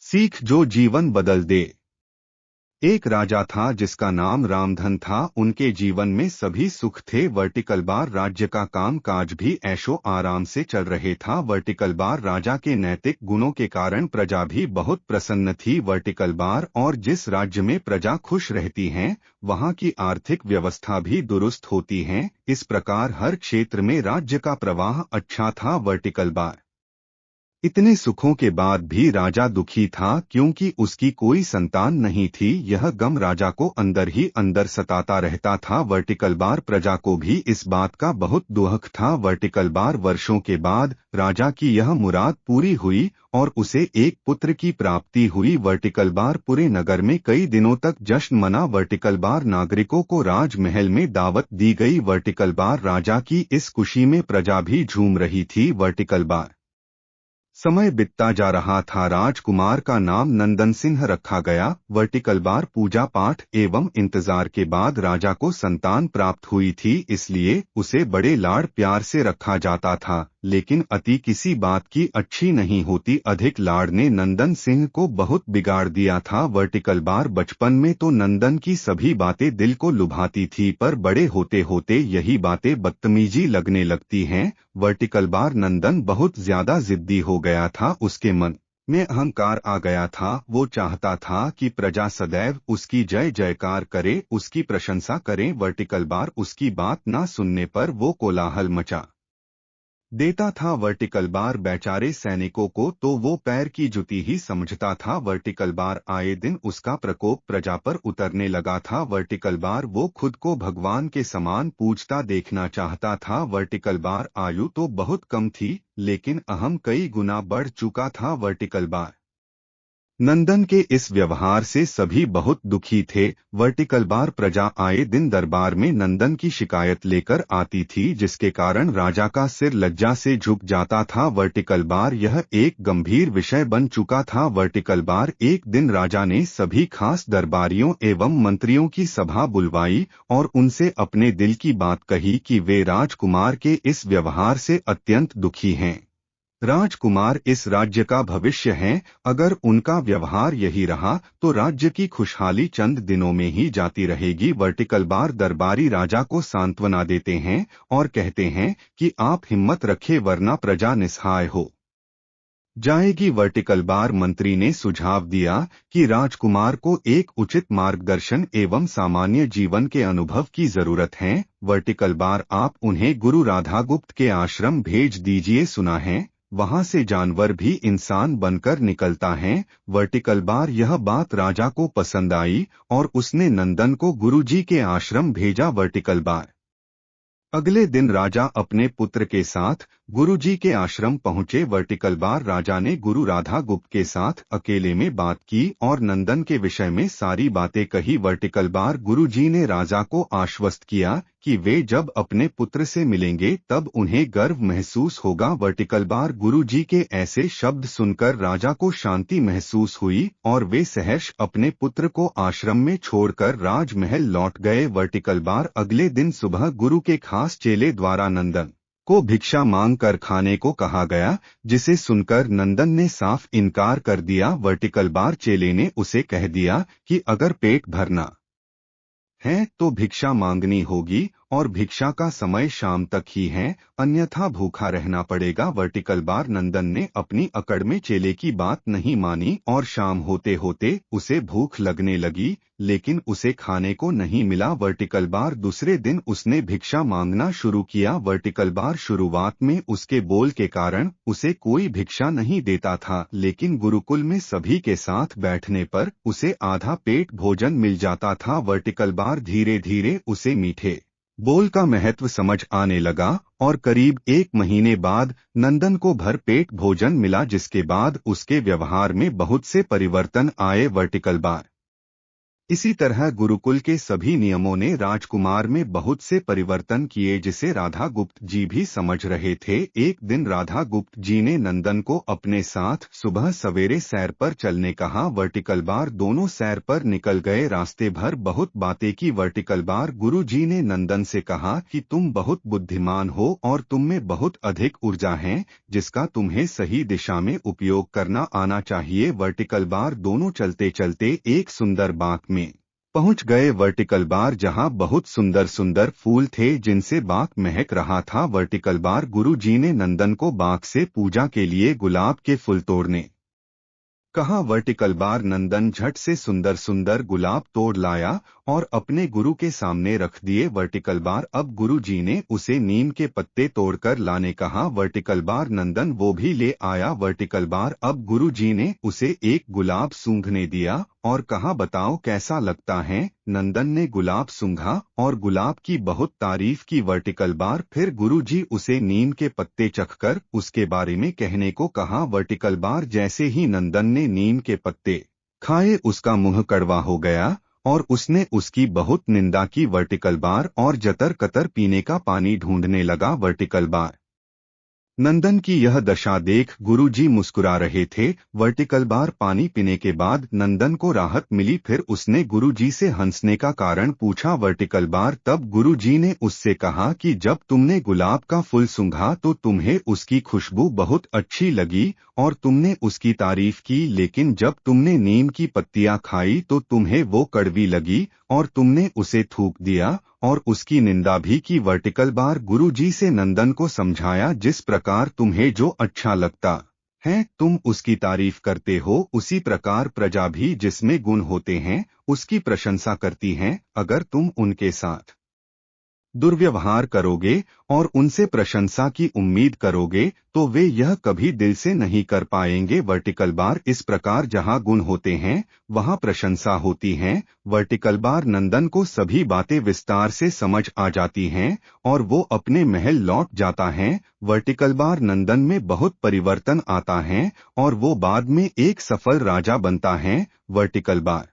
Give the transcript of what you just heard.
सीख जो जीवन बदल दे। एक राजा था जिसका नाम रामधन था। उनके जीवन में सभी सुख थे। वर्टिकल बार राज्य का काम काज भी ऐशो आराम से चल रहे था। वर्टिकल बार राजा के नैतिक गुणों के कारण प्रजा भी बहुत प्रसन्न थी। वर्टिकल बार और जिस राज्य में प्रजा खुश रहती है वहां की आर्थिक व्यवस्था भी दुरुस्त होती है। इस प्रकार हर क्षेत्र में राज्य का प्रवाह अच्छा था। वर्टिकल बार इतने सुखों के बाद भी राजा दुखी था क्योंकि उसकी कोई संतान नहीं थी। यह गम राजा को अंदर ही अंदर सताता रहता था। वर्टिकल बार प्रजा को भी इस बात का बहुत दुख था। वर्टिकल बार वर्षों के बाद राजा की यह मुराद पूरी हुई और उसे एक पुत्र की प्राप्ति हुई। वर्टिकल बार पूरे नगर में कई दिनों तक जश्न मना। वर्टिकल बार नागरिकों को राजमहल में दावत दी गई। वर्टिकल बार राजा की इस खुशी में प्रजा भी झूम रही थी। वर्टिकल बार समय बीतता जा रहा था। राजकुमार का नाम नंदन सिंह रखा गया। वर्टिकल बार पूजा पाठ एवं इंतजार के बाद राजा को संतान प्राप्त हुई थी, इसलिए उसे बड़े लाड़ प्यार से रखा जाता था। लेकिन अति किसी बात की अच्छी नहीं होती। अधिक लाड़ ने नंदन सिंह को बहुत बिगाड़ दिया था। वर्टिकल बार बचपन में तो नंदन की सभी बातें दिल को लुभाती थी, पर बड़े होते होते यही बातें बदतमीजी लगने लगती हैं। वर्टिकल बार नंदन बहुत ज्यादा जिद्दी हो गया था। उसके मन में अहंकार आ गया था। वो चाहता था कि प्रजा सदैव उसकी जय जयकार करे, उसकी प्रशंसा करे। वर्टिकल बार उसकी बात ना सुनने पर वो कोलाहल मचा देता था। वर्टिकल बार बेचारे सैनिकों को तो वो पैर की जुती ही समझता था। वर्टिकल बार आए दिन उसका प्रकोप प्रजा पर उतरने लगा था। वर्टिकल बार वो खुद को भगवान के समान पूजता देखना चाहता था। वर्टिकल बार आयु तो बहुत कम थी, लेकिन अहम कई गुना बढ़ चुका था। वर्टिकल बार नंदन के इस व्यवहार से सभी बहुत दुखी थे। वर्टिकल बार प्रजा आए दिन दरबार में नंदन की शिकायत लेकर आती थी, जिसके कारण राजा का सिर लज्जा से झुक जाता था। वर्टिकल बार यह एक गंभीर विषय बन चुका था। वर्टिकल बार एक दिन राजा ने सभी खास दरबारियों एवं मंत्रियों की सभा बुलवाई और उनसे अपने दिल की बात कही कि वे राजकुमार के इस व्यवहार से अत्यंत दुखी हैं। राजकुमार इस राज्य का भविष्य हैं। अगर उनका व्यवहार यही रहा तो राज्य की खुशहाली चंद दिनों में ही जाती रहेगी। वर्टिकल बार दरबारी राजा को सांत्वना देते हैं और कहते हैं कि आप हिम्मत रखें वरना प्रजा निस्सहाय हो जाएगी। वर्टिकल बार मंत्री ने सुझाव दिया कि राजकुमार को एक उचित मार्गदर्शन एवं सामान्य जीवन के अनुभव की जरूरत है। वर्टिकल बार आप उन्हें गुरु राधागुप्त के आश्रम भेज दीजिए। सुना है वहां से जानवर भी इंसान बनकर निकलता है। वर्टिकल बार यह बात राजा को पसंद आई और उसने नंदन को गुरुजी के आश्रम भेजा। वर्टिकल बार अगले दिन राजा अपने पुत्र के साथ गुरुजी के आश्रम पहुंचे। वर्टिकल बार राजा ने गुरु राधा गुप्त के साथ अकेले में बात की और नंदन के विषय में सारी बातें कही। वर्टिकल बार गुरुजी ने राजा को आश्वस्त किया कि वे जब अपने पुत्र से मिलेंगे तब उन्हें गर्व महसूस होगा। वर्टिकल बार गुरुजी के ऐसे शब्द सुनकर राजा को शांति महसूस हुई और वे सहर्ष अपने पुत्र को आश्रम में छोड़कर राजमहल लौट गए। वर्टिकल बार अगले दिन सुबह गुरु के खास चेले द्वारा नंदन को भिक्षा मांग कर खाने को कहा गया, जिसे सुनकर नंदन ने साफ इनकार कर दिया। वर्टिकल बार चेले ने उसे कह दिया कि अगर पेट भरना है तो भिक्षा मांगनी होगी और भिक्षा का समय शाम तक ही है, अन्यथा भूखा रहना पड़ेगा। वर्टिकल बार नंदन ने अपनी अकड़ में चेले की बात नहीं मानी और शाम होते होते उसे भूख लगने लगी, लेकिन उसे खाने को नहीं मिला। वर्टिकल बार दूसरे दिन उसने भिक्षा मांगना शुरू किया। वर्टिकल बार शुरुआत में उसके बोल के कारण उसे कोई भिक्षा नहीं देता था, लेकिन गुरुकुल में सभी के साथ बैठने पर उसे आधा पेट भोजन मिल जाता था। वर्टिकल बार धीरे धीरे उसे मीठे बोल का महत्व समझ आने लगा और करीब एक महीने बाद नंदन को भर पेट भोजन मिला, जिसके बाद उसके व्यवहार में बहुत से परिवर्तन आए। वर्टिकल बार इसी तरह गुरुकुल के सभी नियमों ने राजकुमार में बहुत से परिवर्तन किए, जिसे राधा गुप्त जी भी समझ रहे थे। एक दिन राधा गुप्त जी ने नंदन को अपने साथ सुबह सवेरे सैर पर चलने कहा। वर्टिकल बार दोनों सैर पर निकल गए। रास्ते भर बहुत बातें की। वर्टिकल बार गुरु जी ने नंदन से कहा कि तुम बहुत बुद्धिमान हो और तुम में बहुत अधिक ऊर्जा है, जिसका तुम्हें सही दिशा में उपयोग करना आना चाहिए। वर्टिकल बार दोनों चलते चलते एक सुंदर बाग में पहुंच गए। वर्टिकल बार जहां बहुत सुंदर सुंदर फूल थे, जिनसे बाग महक रहा था। वर्टिकल बार गुरु जी ने नंदन को बाग से पूजा के लिए गुलाब के फूल तोड़ने कहा। वर्टिकल बार नंदन झट से सुंदर सुंदर गुलाब तोड़ लाया और अपने गुरु के सामने रख दिए। वर्टिकल बार अब गुरु जी ने उसे नीम के पत्ते तोड़कर लाने कहा। वर्टिकल बार नंदन वो भी ले आया। वर्टिकल बार अब गुरु जी ने उसे एक गुलाब सूंघने दिया और कहा, बताओ कैसा लगता है। नंदन ने गुलाब सूंघा और गुलाब की बहुत तारीफ की। वर्टिकल बार फिर गुरुजी उसे नीम के पत्ते चखकर उसके बारे में कहने को कहा। वर्टिकल बार जैसे ही नंदन ने नीम के पत्ते खाए, उसका मुंह कड़वा हो गया और उसने उसकी बहुत निंदा की। वर्टिकल बार और जतर कतर पीने का पानी ढूंढने लगा। वर्टिकल बार नंदन की यह दशा देख गुरुजी मुस्कुरा रहे थे। वर्टिकल बार पानी पीने के बाद नंदन को राहत मिली। फिर उसने गुरुजी से हंसने का कारण पूछा। वर्टिकल बार तब गुरुजी ने उससे कहा कि जब तुमने गुलाब का फूल सूंघा तो तुम्हें उसकी खुशबू बहुत अच्छी लगी और तुमने उसकी तारीफ की, लेकिन जब तुमने नीम की पत्तियां खाई तो तुम्हें वो कड़वी लगी और तुमने उसे थूक दिया और उसकी निंदा भी की। वर्टिकल बार गुरुजी से नंदन को समझाया, जिस प्रकार तुम्हें जो अच्छा लगता है तुम उसकी तारीफ करते हो, उसी प्रकार प्रजा भी जिसमें गुण होते हैं उसकी प्रशंसा करती है। अगर तुम उनके साथ दुर्व्यवहार करोगे और उनसे प्रशंसा की उम्मीद करोगे तो वे यह कभी दिल से नहीं कर पाएंगे। वर्टिकल बार इस प्रकार जहां गुण होते हैं वहां प्रशंसा होती है। वर्टिकल बार नंदन को सभी बातें विस्तार से समझ आ जाती हैं और वो अपने महल लौट जाता है। वर्टिकल बार नंदन में बहुत परिवर्तन आता है और वो बाद में एक सफल राजा बनता है। Vertical bar